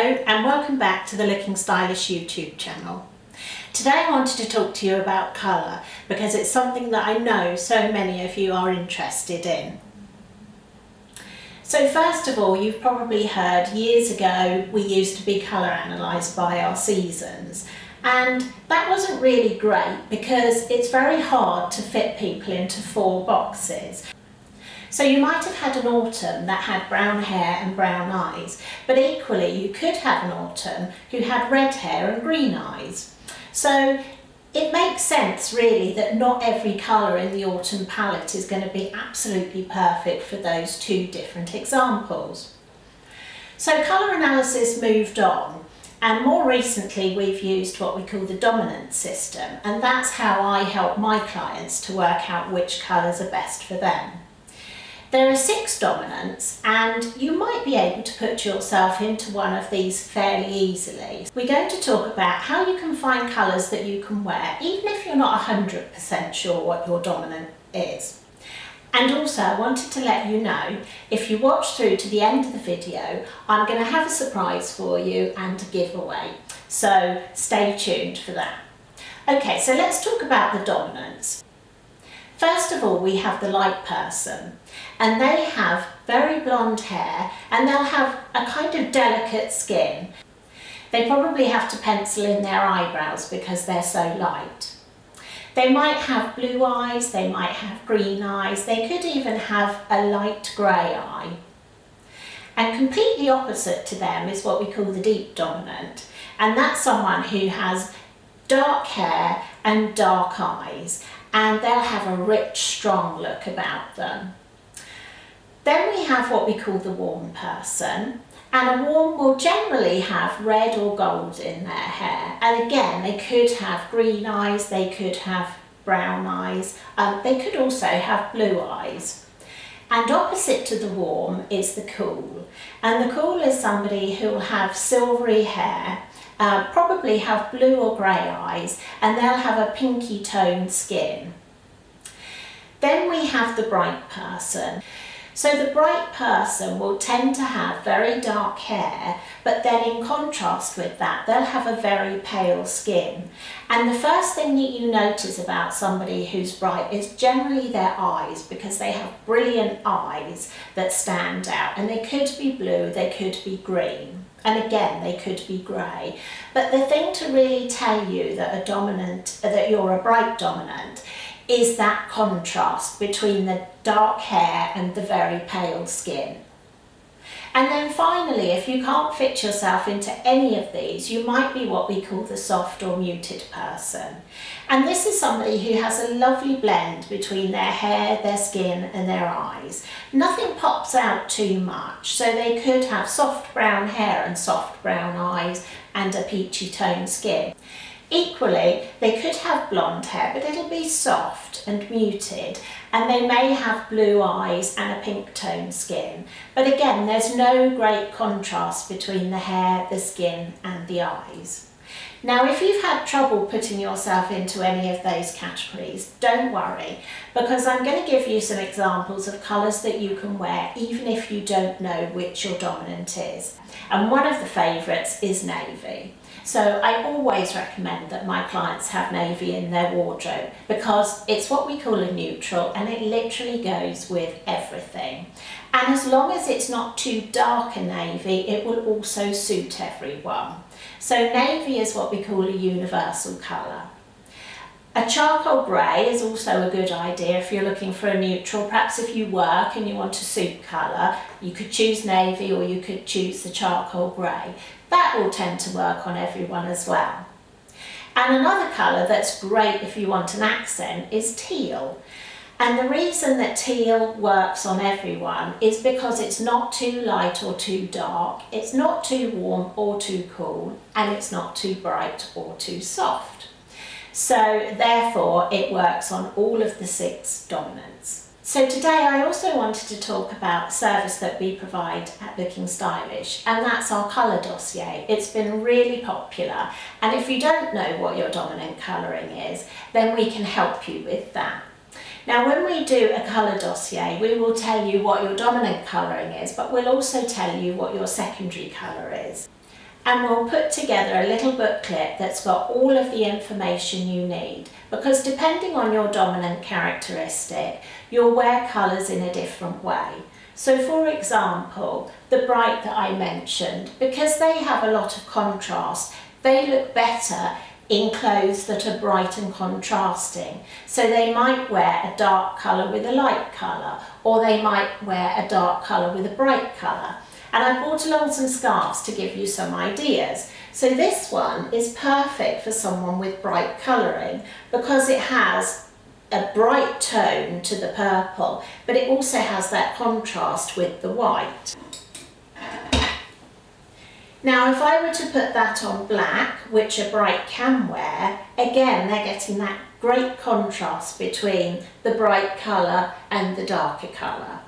and welcome back to the Looking Stylish YouTube channel. Today I wanted to talk to you about colour because it's something that I know so many of you are interested in. So first of all, you've probably heard years ago we used to be colour analysed by our seasons, and that wasn't really great because it's very hard to fit people into 4 boxes. So you might have had an autumn that had brown hair and brown eyes, but equally you could have an autumn who had red hair and green eyes. So it makes sense really that not every colour in the autumn palette is going to be absolutely perfect for those 2 different examples. So colour analysis moved on, and more recently we've used what we call the dominant system, and that's how I help my clients to work out which colours are best for them. There are 6 dominants, and you might be able to put yourself into one of these fairly easily. We're going to talk about how you can find colours that you can wear even if you're not 100% sure what your dominant is. And also I wanted to let you know, if you watch through to the end of the video, I'm going to have a surprise for you and a giveaway, so stay tuned for that. Okay, so let's talk about the dominants. First of all, we have the light person, and they have very blonde hair and they'll have a kind of delicate skin. They probably have to pencil in their eyebrows because they're so light. They might have blue eyes, they might have green eyes, they could even have a light grey eye. And completely opposite to them is what we call the deep dominant, and that's someone who has dark hair and dark eyes, and they'll have a rich, strong look about them. Then we have what we call the warm person, and a warm will generally have red or gold in their hair, and again they could have green eyes, they could have brown eyes, they could also have blue eyes. And opposite to the warm is the cool, and the cool is somebody who will have silvery hair, probably have blue or grey eyes, and they'll have a pinky toned skin. Then we have the bright person. So the bright person will tend to have very dark hair, but then in contrast with that, they'll have a very pale skin. And the first thing that you notice about somebody who's bright is generally their eyes, because they have brilliant eyes that stand out, and they could be blue, they could be green. And again, they could be grey. But the thing to really tell you that you're a bright dominant is that contrast between the dark hair and the very pale skin. And then finally, if you can't fit yourself into any of these, you might be what we call the soft or muted person. And this is somebody who has a lovely blend between their hair, their skin and their eyes. Nothing pops out too much, so they could have soft brown hair and soft brown eyes and a peachy toned skin. Equally, they could have blonde hair, but it'll be soft and muted, and they may have blue eyes and a pink toned skin. But again, there's no great contrast between the hair, the skin and the eyes. Now, if you've had trouble putting yourself into any of those categories, don't worry, because I'm going to give you some examples of colours that you can wear even if you don't know which your dominant is. And one of the favourites is navy. So I always recommend that my clients have navy in their wardrobe because it's what we call a neutral, and it literally goes with everything. And as long as it's not too dark a navy, it will also suit everyone. So navy is what we call a universal colour. A charcoal grey is also a good idea if you're looking for a neutral. Perhaps if you work and you want a suit colour, you could choose navy or you could choose the charcoal grey. That will tend to work on everyone as well. And another colour that's great if you want an accent is teal. And the reason that teal works on everyone is because it's not too light or too dark, it's not too warm or too cool, and it's not too bright or too soft. So therefore it works on all of the 6 dominants. So today I also wanted to talk about a service that we provide at Looking Stylish, and that's our colour dossier. It's been really popular, and if you don't know what your dominant colouring is, then we can help you with that. Now, when we do a colour dossier, we will tell you what your dominant colouring is, but we'll also tell you what your secondary colour is. and we'll put together a little booklet that's got all of the information you need, because depending on your dominant characteristic, you'll wear colours in a different way. So for example, the bright that I mentioned, because they have a lot of contrast, they look better in clothes that are bright and contrasting. So they might wear a dark colour with a light colour, or they might wear a dark colour with a bright colour. And I brought along some scarves to give you some ideas. So this one is perfect for someone with bright colouring because it has a bright tone to the purple, but it also has that contrast with the white. Now if I were to put that on black, which a bright can wear, again they're getting that great contrast between the bright colour and the darker colour.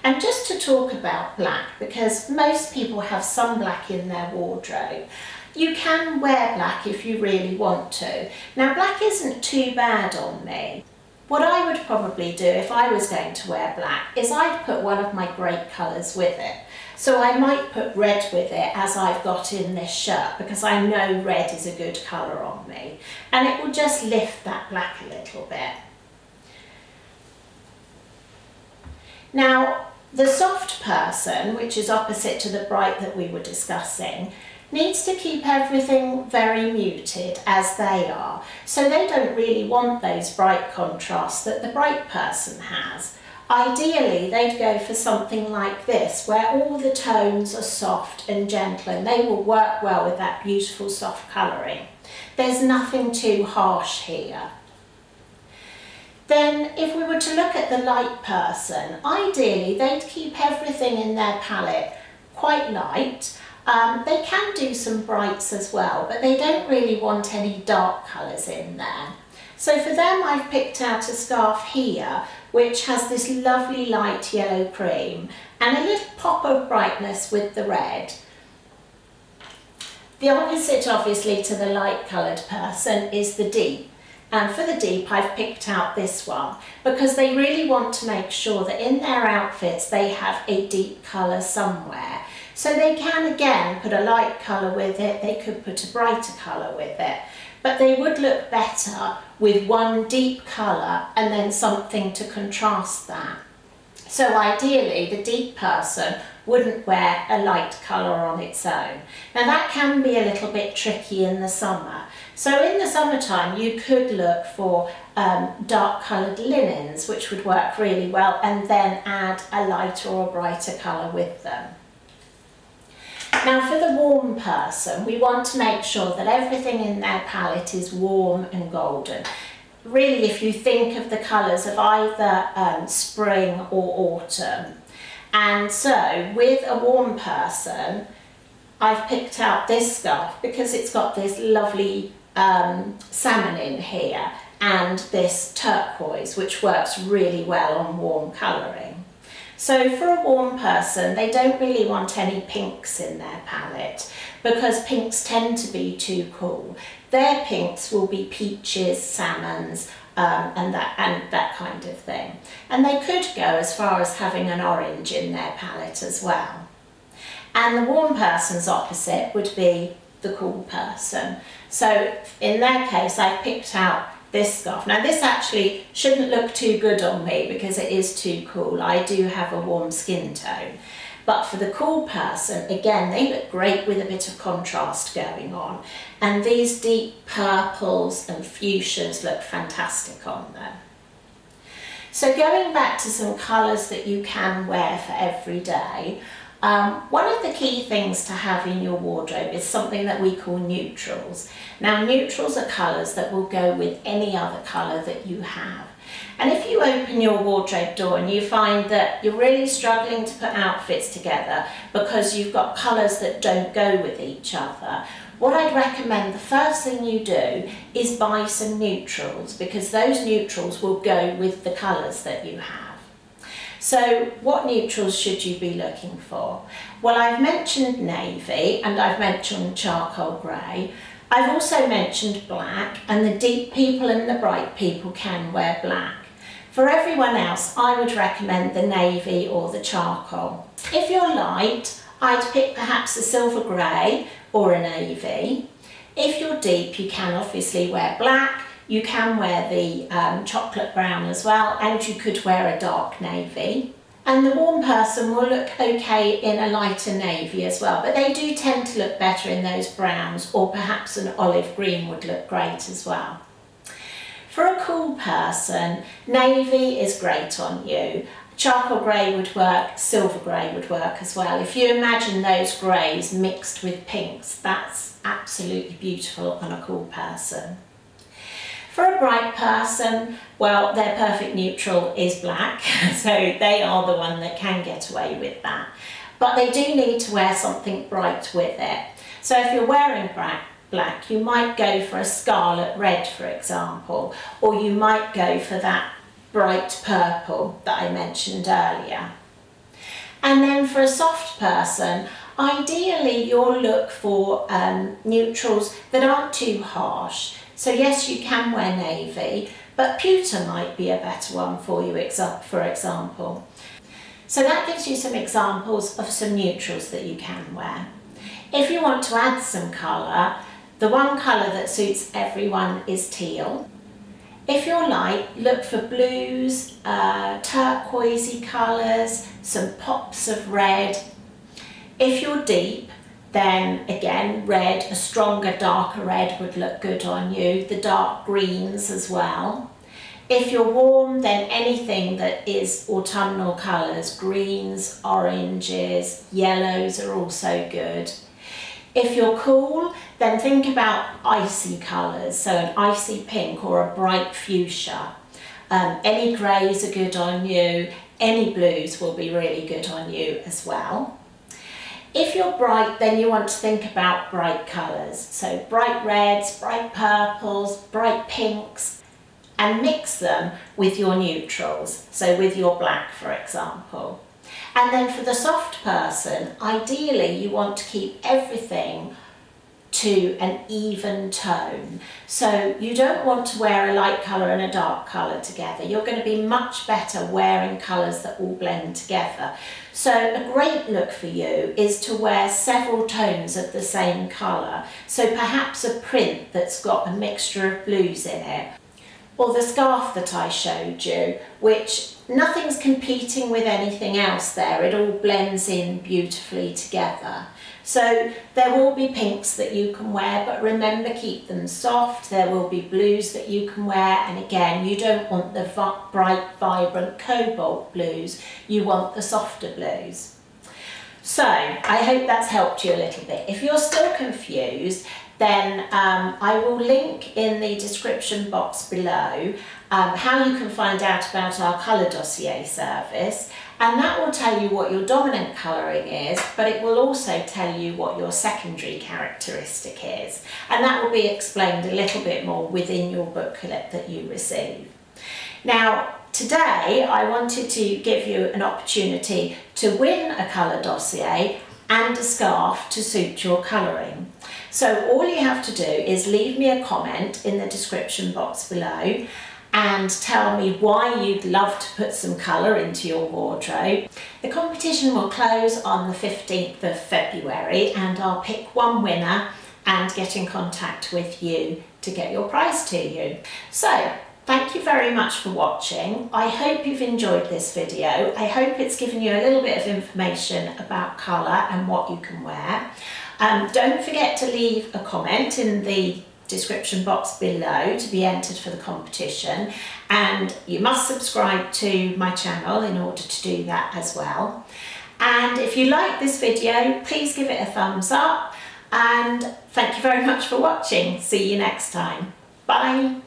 And just to talk about black, because most people have some black in their wardrobe, you can wear black if you really want to. Now black isn't too bad on me. What I would probably do if I was going to wear black is I'd put one of my great colours with it. So I might put red with it, as I've got in this shirt, because I know red is a good colour on me. And it will just lift that black a little bit. Now, the soft person, which is opposite to the bright that we were discussing, needs to keep everything very muted as they are. So they don't really want those bright contrasts that the bright person has. Ideally, they'd go for something like this, where all the tones are soft and gentle, and they will work well with that beautiful soft colouring. There's nothing too harsh here. Then if we were to look at the light person, ideally they'd keep everything in their palette quite light. They can do some brights as well, but they don't really want any dark colours in there. So for them I've picked out a scarf here which has this lovely light yellow cream and a little pop of brightness with the red. The opposite obviously to the light coloured person is the deep. And for the deep, I've picked out this one because they really want to make sure that in their outfits they have a deep colour somewhere. So they can again put a light colour with it, they could put a brighter colour with it, but they would look better with one deep colour and then something to contrast that. So ideally the deep person wouldn't wear a light colour on its own. Now that can be a little bit tricky in the summer. So in the summertime you could look for dark coloured linens, which would work really well, and then add a lighter or brighter colour with them. Now for the warm person, we want to make sure that everything in their palette is warm and golden. Really, if you think of the colours of either spring or autumn. And so with a warm person, I've picked out this scarf because it's got this lovely salmon in here and this turquoise, which works really well on warm colouring. So for a warm person, they don't really want any pinks in their palette because pinks tend to be too cool. Their pinks will be peaches, salmons, and that kind of thing. And they could go as far as having an orange in their palette as well. And the warm person's opposite would be the cool person. So in their case, I've picked out this scarf. Now this actually shouldn't look too good on me because it is too cool. I do have a warm skin tone. But for the cool person, again, they look great with a bit of contrast going on. And these deep purples and fuchsias look fantastic on them. So going back to some colours that you can wear for every day, one of the key things to have in your wardrobe is something that we call neutrals. Now neutrals are colours that will go with any other colour that you have. And if you open your wardrobe door and you find that you're really struggling to put outfits together because you've got colours that don't go with each other, what I'd recommend, the first thing you do is buy some neutrals, because those neutrals will go with the colours that you have. So what neutrals should you be looking for? Well, I've mentioned navy and I've mentioned charcoal grey. I've also mentioned black, and the deep people and the bright people can wear black. For everyone else, I would recommend the navy or the charcoal. If you're light, I'd pick perhaps a silver grey or a navy. If you're deep, you can obviously wear black, you can wear the chocolate brown as well, and you could wear a dark navy. And the warm person will look okay in a lighter navy as well, but they do tend to look better in those browns, or perhaps an olive green would look great as well. For a cool person, navy is great on you. Charcoal grey would work, silver grey would work as well. If you imagine those greys mixed with pinks, that's absolutely beautiful on a cool person. For a bright person, well, their perfect neutral is black, so they are the one that can get away with that. But they do need to wear something bright with it. So if you're wearing black, you might go for a scarlet red, for example, or you might go for that bright purple that I mentioned earlier. And then for a soft person, ideally you'll look for neutrals that aren't too harsh. So yes, you can wear navy, but pewter might be a better one for you, for example. So that gives you some examples of some neutrals that you can wear. If you want to add some colour, the one colour that suits everyone is teal. If you're light, look for blues, turquoisey colours, some pops of red. If you're deep, then again, red, a stronger, darker red would look good on you, the dark greens as well. If you're warm, then anything that is autumnal colours, greens, oranges, yellows are also good. If you're cool, then think about icy colours, so an icy pink or a bright fuchsia. Any greys are good on you, any blues will be really good on you as well. If you're bright, then you want to think about bright colours, so bright reds, bright purples, bright pinks, and mix them with your neutrals, so with your black, for example. And then for the soft person, ideally you want to keep everything to an even tone. So you don't want to wear a light colour and a dark colour together. You're going to be much better wearing colours that all blend together. So a great look for you is to wear several tones of the same colour. So perhaps a print that's got a mixture of blues in it. Or the scarf that I showed you, which nothing's competing with anything else there. It all blends in beautifully together. So there will be pinks that you can wear, but remember, keep them soft. There will be blues that you can wear, and again, you don't want the bright, vibrant cobalt blues. You want the softer blues. So I hope that's helped you a little bit. If you're still confused, then I will link in the description box below how you can find out about our colour dossier service, and that will tell you what your dominant colouring is, but it will also tell you what your secondary characteristic is, and that will be explained a little bit more within your booklet that you receive. Now, today I wanted to give you an opportunity to win a colour dossier and a scarf to suit your colouring. So all you have to do is leave me a comment in the description box below and tell me why you'd love to put some colour into your wardrobe. The competition will close on the 15th of February, and I'll pick one winner and get in contact with you to get your prize to you. So thank you very much for watching. I hope you've enjoyed this video. I hope it's given you a little bit of information about colour and what you can wear. Don't forget to leave a comment in the description box below to be entered for the competition, and you must subscribe to my channel in order to do that as well. And if you like this video, please give it a thumbs up, and thank you very much for watching. See you next time. Bye.